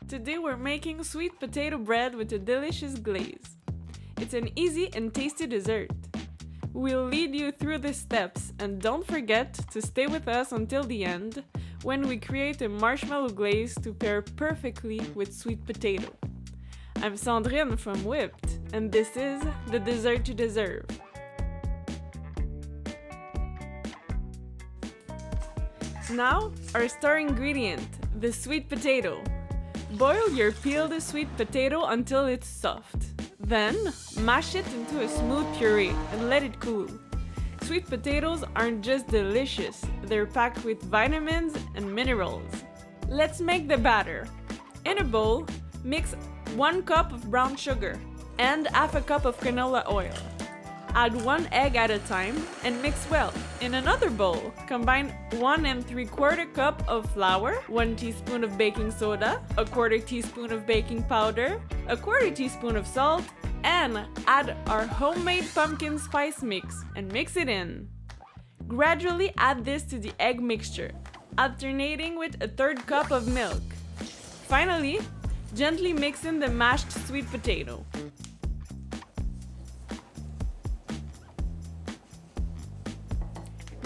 Today we're making sweet potato bread with a delicious glaze. It's an easy and tasty dessert. We'll lead you through the steps, and don't forget to stay with us until the end when we create a marshmallow glaze to pair perfectly with sweet potato. I'm Sandrine from Whipped, and this is the dessert you deserve. Now, our star ingredient, the sweet potato. Boil your peeled sweet potato until it's soft. Then, mash it into a smooth puree and let it cool. Sweet potatoes aren't just delicious, they're packed with vitamins and minerals. Let's make the batter. In a bowl, mix 1 cup of brown sugar and half a cup of canola oil. Add 1 egg at a time and mix well. In another bowl, combine 1 3/4 cup of flour, 1 teaspoon of baking soda, 1/4 teaspoon of baking powder, 1/4 teaspoon of salt, and add our homemade pumpkin spice mix and mix it in. Gradually add this to the egg mixture, alternating with 1/3 cup of milk. Finally, gently mix in the mashed sweet potato.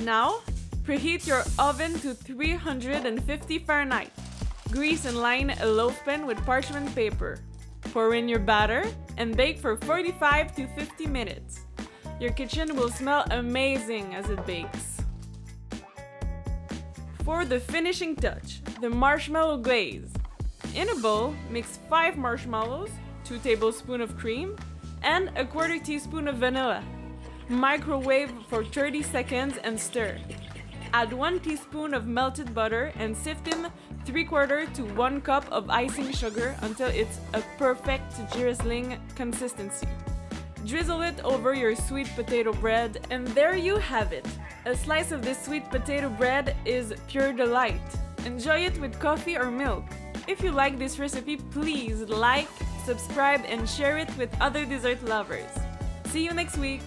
Now, preheat your oven to 350 Fahrenheit. Grease and line a loaf pan with parchment paper. Pour in your batter and bake for 45 to 50 minutes. Your kitchen will smell amazing as it bakes. For the finishing touch, the marshmallow glaze. In a bowl, mix 5 marshmallows, 2 tablespoons of cream, and 1/4 teaspoon of vanilla. Microwave for 30 seconds and stir. Add 1 teaspoon of melted butter and sift in 3/4 to 1 cup of icing sugar until it's a perfect drizzling consistency. Drizzle it over your sweet potato bread, and there you have it. A slice of this sweet potato bread is pure delight. Enjoy it with coffee or milk. If you like this recipe, please like, subscribe, and share it with other dessert lovers. See you next week!